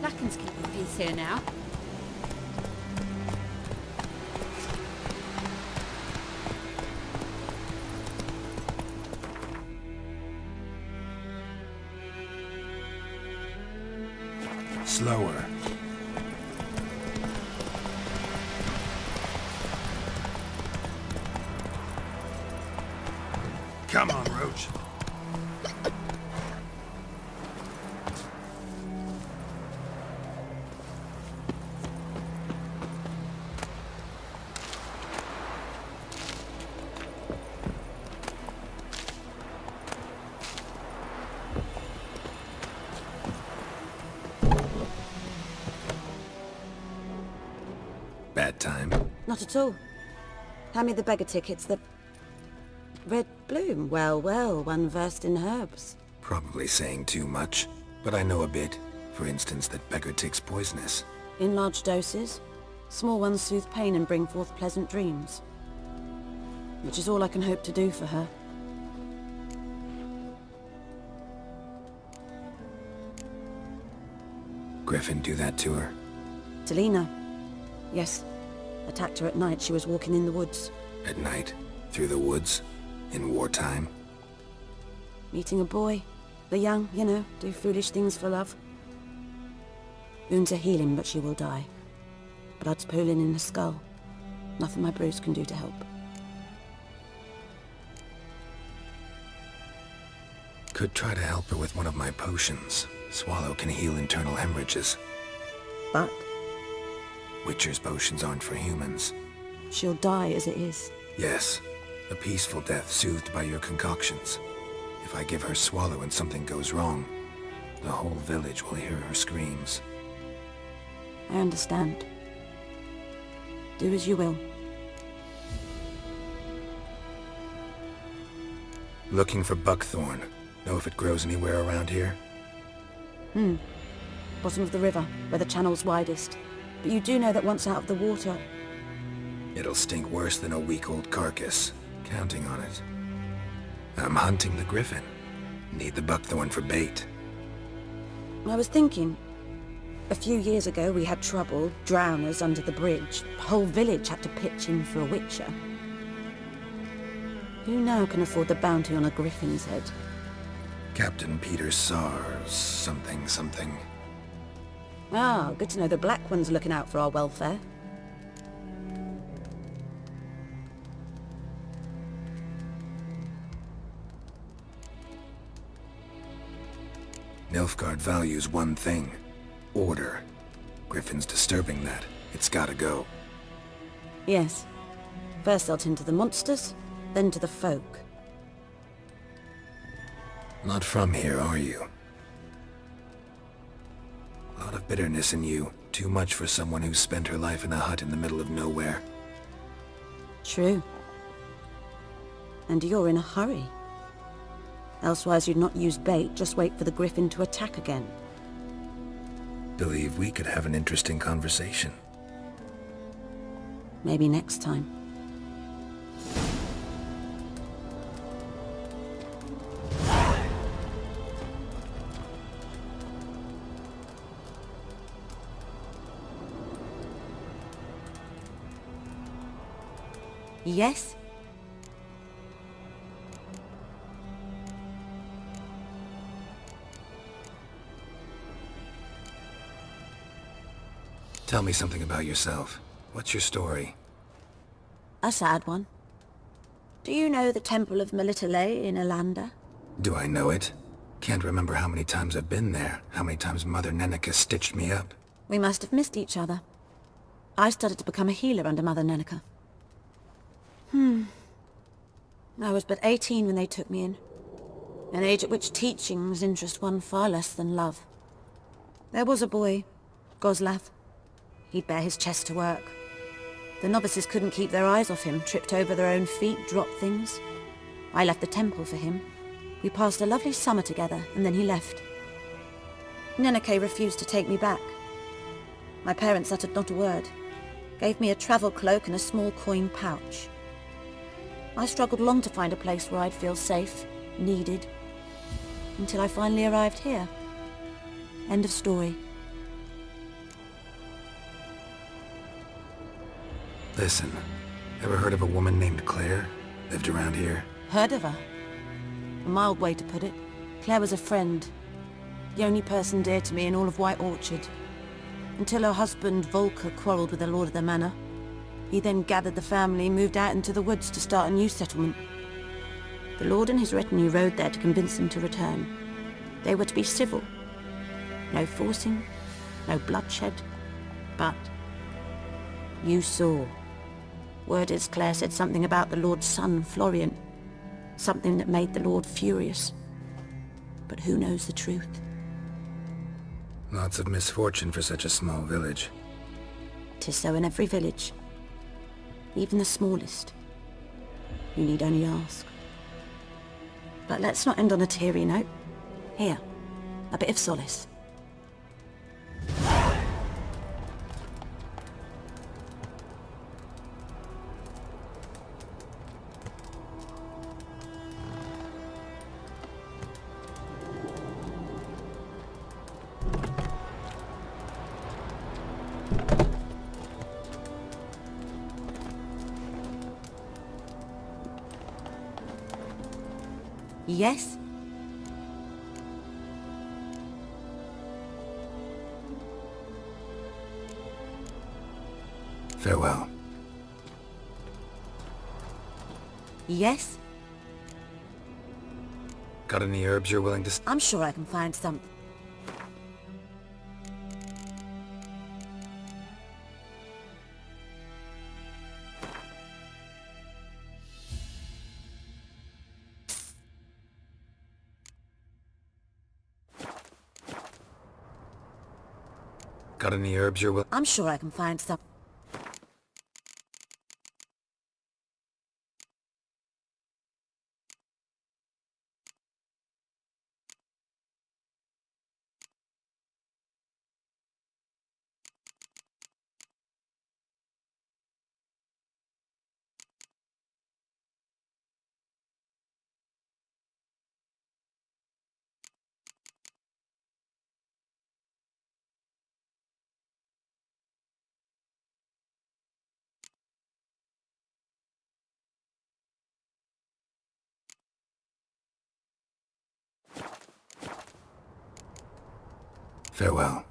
Lacken's keeping peace here now. Slower. Come on, Roach. Bad time? Not at all. Hand me the beggar tickets, the... Red bloom. Well, well, one versed in herbs. Probably saying too much, but I know a bit. For instance, that beggar tick's poisonous. In large doses. Small ones soothe pain and bring forth pleasant dreams. Which is all I can hope to do for her. Griffin do that to her? Talina. Yes. Attacked her at night. She was walking in the woods. At night? Through the woods? In wartime? Meeting a boy. The young, you know, do foolish things for love. Wounds are healing, but she will die. Blood's pooling in the skull. Nothing my bruise can do to help. Could try to help her with one of my potions. Swallow can heal internal hemorrhages. But Witcher's potions aren't for humans. she'll die as it is. Yes. A peaceful death soothed by your concoctions. If I give her Swallow and something goes wrong, the whole village will hear her screams. I understand. Do as you will. Looking for buckthorn. Know if it grows anywhere around here? Bottom of the river, where the channel's widest. But you do know that once out of the water... It'll stink worse than a week-old carcass. Counting on it. I'm hunting the griffin. Need the buckthorn for bait. I was thinking... A few years ago we had trouble, drowners under the bridge. The whole village had to pitch in for a witcher. Who now can afford the bounty on a griffin's head? Captain Peter Sars, something. Ah, good to know the Black One's looking out for our welfare. Nilfgaard values one thing. Order. Griffin's disturbing that. It's gotta go. Yes. First they'll tend to the monsters, then to the folk. Not from here, are you? A lot of bitterness in you. Too much for someone who spent her life in a hut in the middle of nowhere. True. And you're in a hurry. Elsewise you'd not use bait, just wait for the griffin to attack again. Believe we could have an interesting conversation. Maybe next time. Yes? Tell me something about yourself. What's your story? A sad one. Do you know the Temple of Melitele in Alanda? Do I know it? Can't remember how many times I've been there, how many times Mother Neneka stitched me up. We must have missed each other. I started to become a healer under Mother Neneka. I was but 18 when they took me in. An age at which teachings interest one far less than love. There was a boy, Goslav. He'd bare his chest to work. The novices couldn't keep their eyes off him, tripped over their own feet, dropped things. I left the temple for him. We passed a lovely summer together, and then he left. Neneke refused to take me back. My parents uttered not a word. Gave me a travel cloak and a small coin pouch. I struggled long to find a place where I'd feel safe, needed, until I finally arrived here. End of story. Listen, ever heard of a woman named Claire? Lived around here? Heard of her? A mild way to put it. Claire was a friend. The only person dear to me in all of White Orchard. Until her husband, Volker, quarreled with the lord of the manor. He then gathered the family and moved out into the woods to start a new settlement. The lord and his retinue rode there to convince them to return. They were to be civil. No forcing, no bloodshed, but... you saw. Word is Claire said something about the lord's son, Florian. Something that made the lord furious. But who knows the truth? Lots of misfortune for such a small village. 'Tis so in every village. Even the smallest. You need only ask. But let's not end on a teary note. Here, a bit of solace. Yes? Farewell. Yes? Got any herbs you're willing to... I'm sure I can find some. Got any herbs you're willing... I'm sure I can find some. Farewell.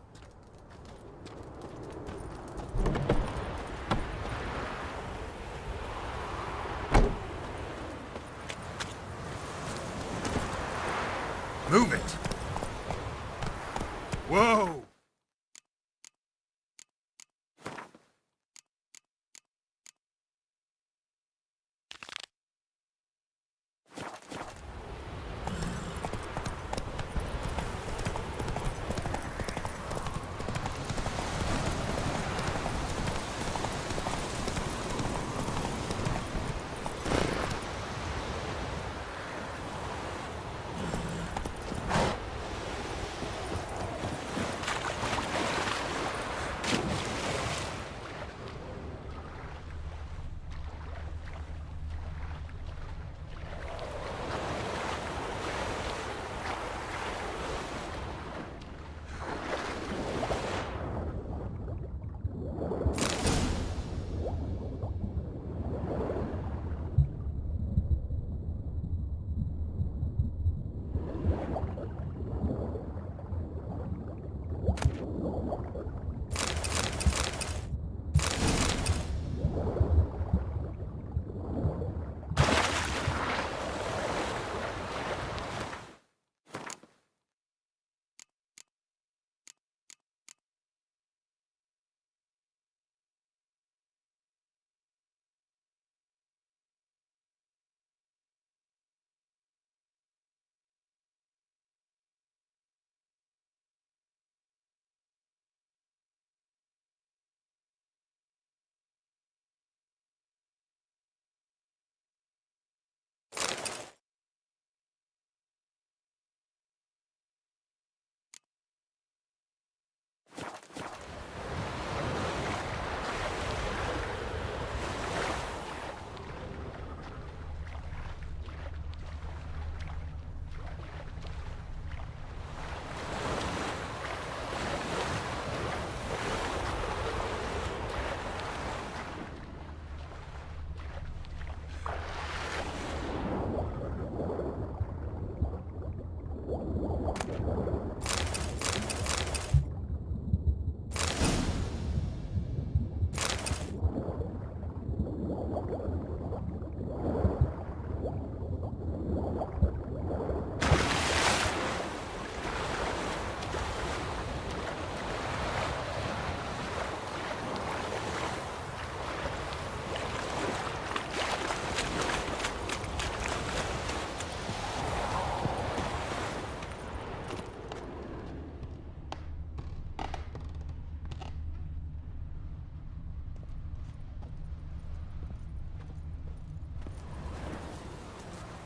Move it! Whoa!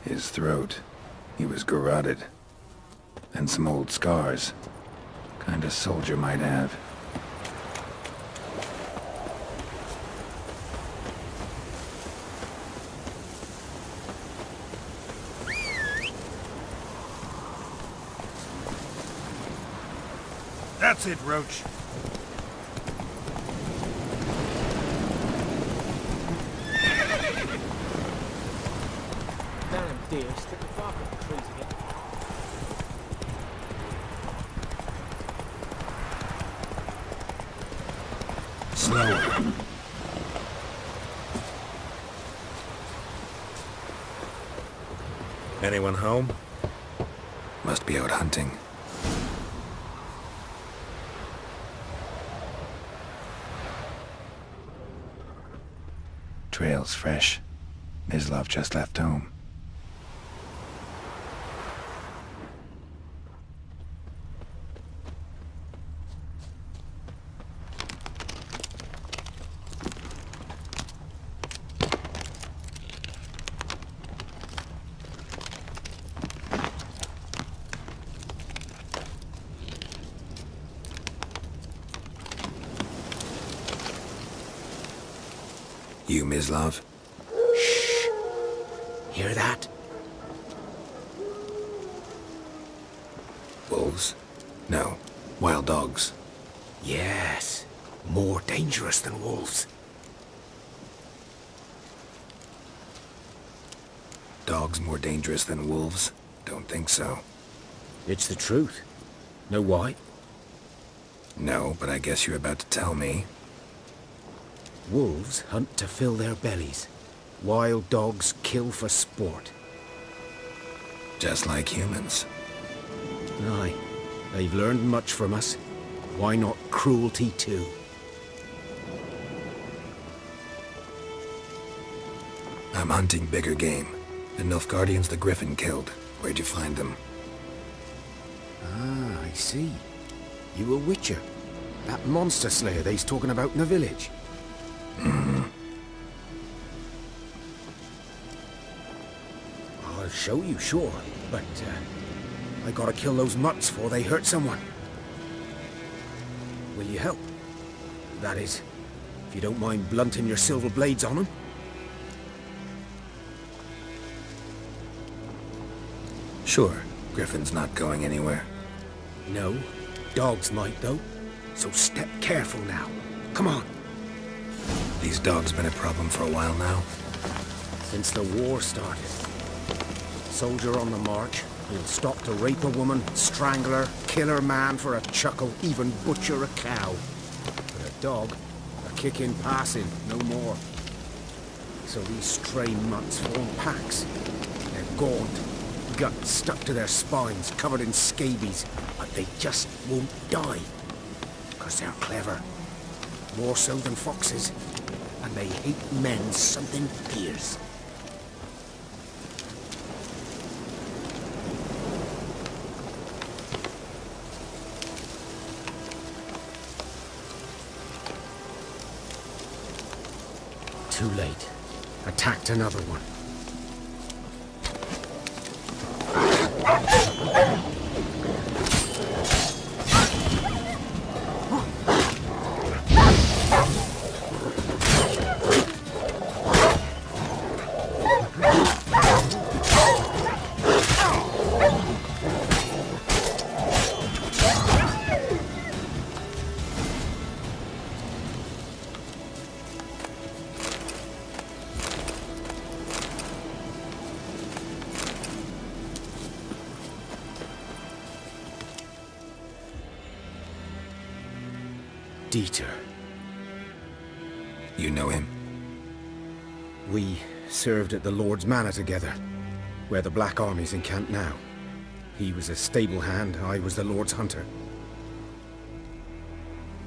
His throat. He was garroted. And some old scars. Kind a soldier might have. That's it, Roach. Damn deer, stick a bark in the trees again. Slower. Anyone home? Must be out hunting. Trail's fresh. Mislav just left home. You, Mislav? Hear that? Wolves? No. Wild dogs. Yes. More dangerous than wolves. Dogs more dangerous than wolves? Don't think so. It's the truth. Know why? No, but I guess you're about to tell me. Wolves hunt to fill their bellies. Wild dogs kill for sport. Just like humans. Aye. They've learned much from us. Why not cruelty too? I'm hunting bigger game. The Nilfgaardians the Griffin killed. Where'd you find them? Ah, I see. You a witcher. That monster slayer they's talking about in the village. I'll show you, sure, but I gotta kill those mutts before they hurt someone. Will you help? That is, if you don't mind blunting your silver blades on them. Sure. Griffin's not going anywhere. No, dogs might though, so step careful now. Come on. These dogs been a problem for a while now. Since the war started. Soldier on the march, he'll stop to rape a woman, strangle her, kill her man for a chuckle, even butcher a cow. But a dog, a kick in passing, no more. So these stray mutts form packs. They're gaunt, guts stuck to their spines, covered in scabies, but they just won't die. 'Cause they're clever. More so than foxes. And they hate men something fierce. Too late. Attacked another one. Dieter. You know him? We served at the Lord's Manor together, where the Black Army's encamped now. He was a stable hand, I was the Lord's hunter.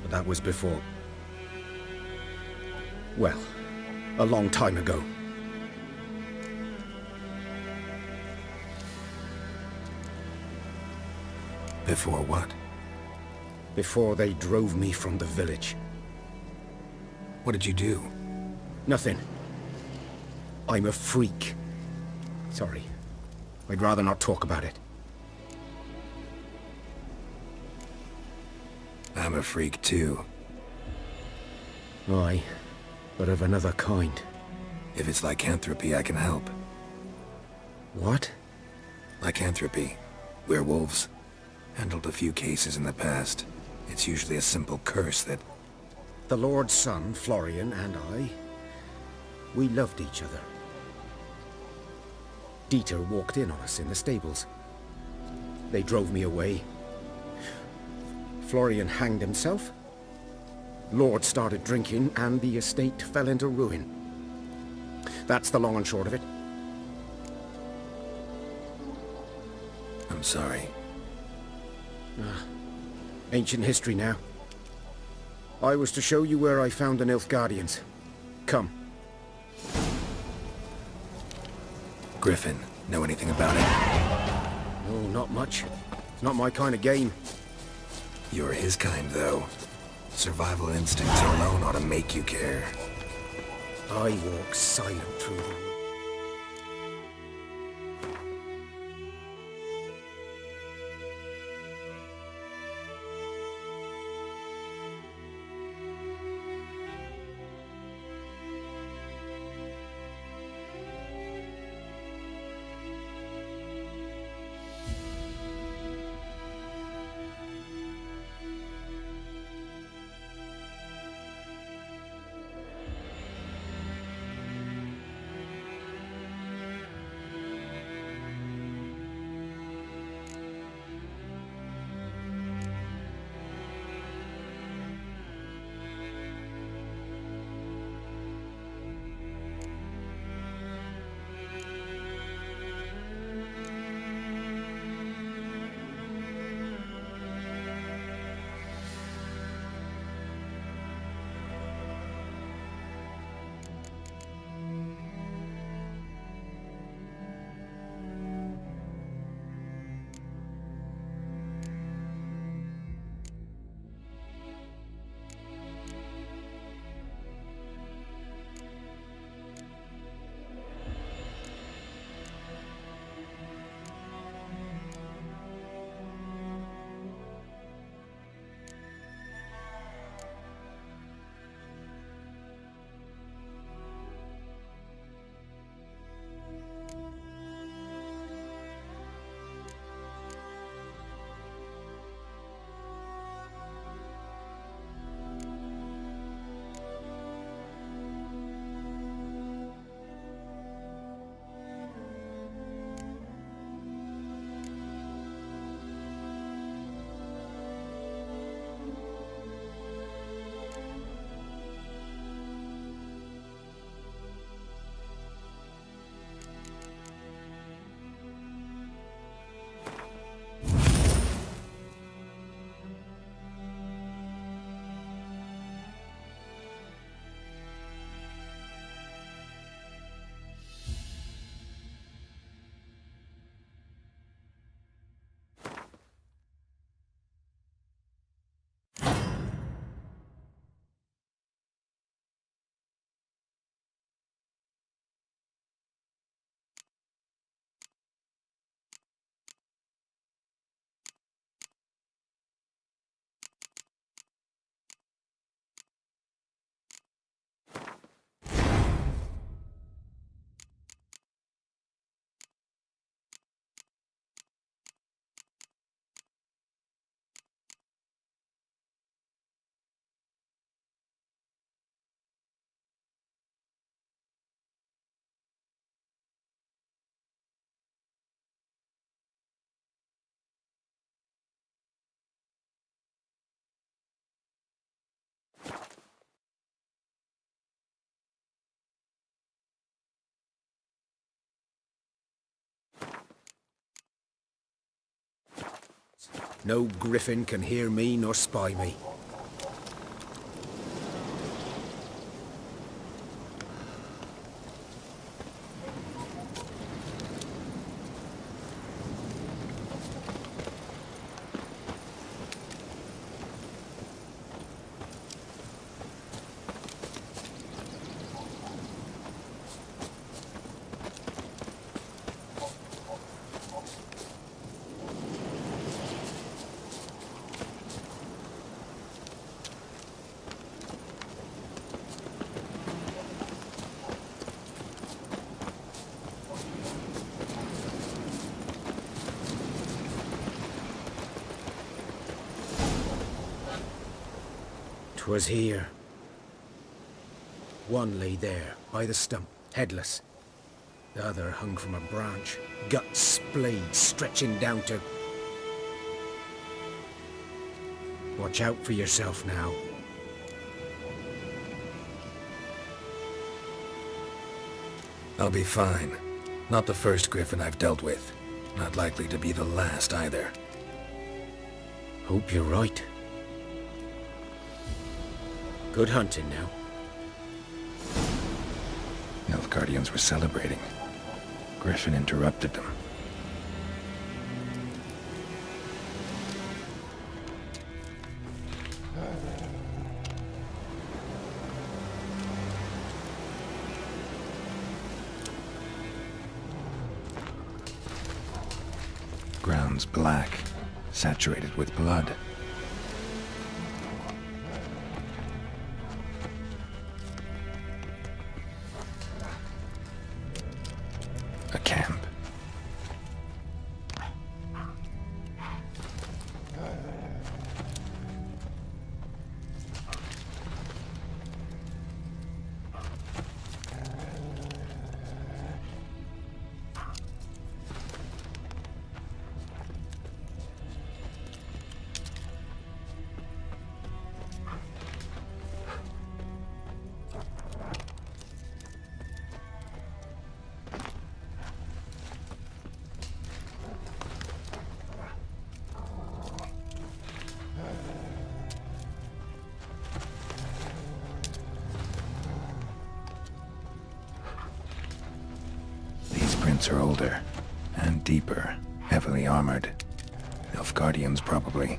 But that was before... well, a long time ago. Before what? Before they drove me from the village. What did you do? Nothing. I'm a freak. Sorry, I'd rather not talk about it. I'm a freak too. Aye, but of another kind. If it's lycanthropy, I can help. What? Lycanthropy. Werewolves. Handled a few cases in the past. It's usually a simple curse that... The Lord's son, Florian, and I, we loved each other. Dieter walked in on us in the stables. They drove me away. Florian hanged himself. Lord started drinking, and the estate fell into ruin. That's the long and short of it. I'm sorry. Ancient history now. I was to show you where I found the Nilfgaardians. Come. Griffin, know anything about it? Oh, not much. It's not my kind of game. You're his kind, though. Survival instincts alone ought to make you care. I walk silent through the... No griffin can hear me nor spy me. 'Twas here. One lay there, by the stump, headless. The other hung from a branch, gut splayed, stretching down to... Watch out for yourself now. I'll be fine. Not the first griffin I've dealt with. Not likely to be the last either. Hope you're right. Good hunting now. Nilfgaardians were celebrating. Griffin interrupted them. Ground's black, saturated with blood. A camp. Are older and deeper, heavily armored. Nilfgaardians, probably.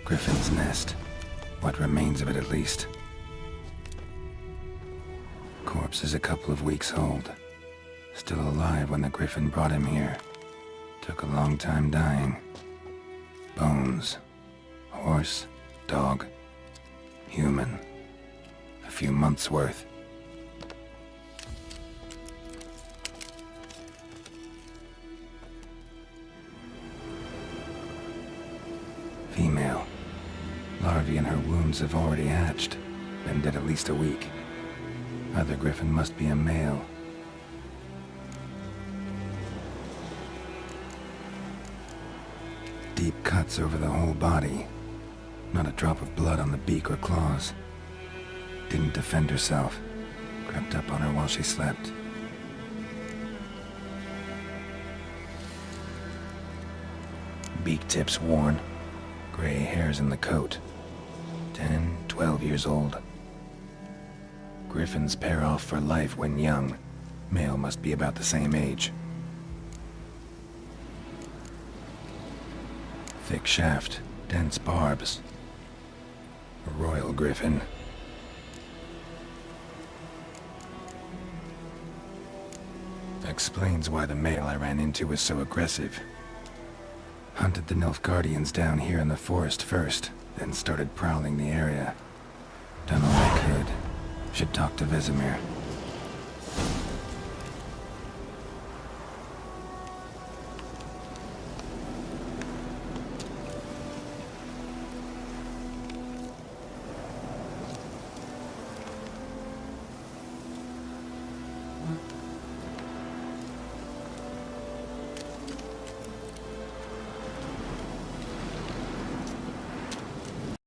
Griffin's nest. What remains of it, at least. Corpse is a couple of weeks old. Still alive when the griffin brought him here. Took a long time dying. Bones. Horse. Dog. Human. A few months' worth. Female. Larvae in her wounds have already hatched. Been dead at least a week. Other griffin must be a male. Deep cuts over the whole body. Not a drop of blood on the beak or claws. Didn't defend herself. Crept up on her while she slept. Beak tips worn. Gray hairs in the coat. 10, 12 years old. Griffins pair off for life when young. Male must be about the same age. Thick shaft, dense barbs. A royal griffin. Explains why the male I ran into was so aggressive. Hunted the Nilfgaardians down here in the forest first, then started prowling the area. Done all I could. Should talk to Vesemir.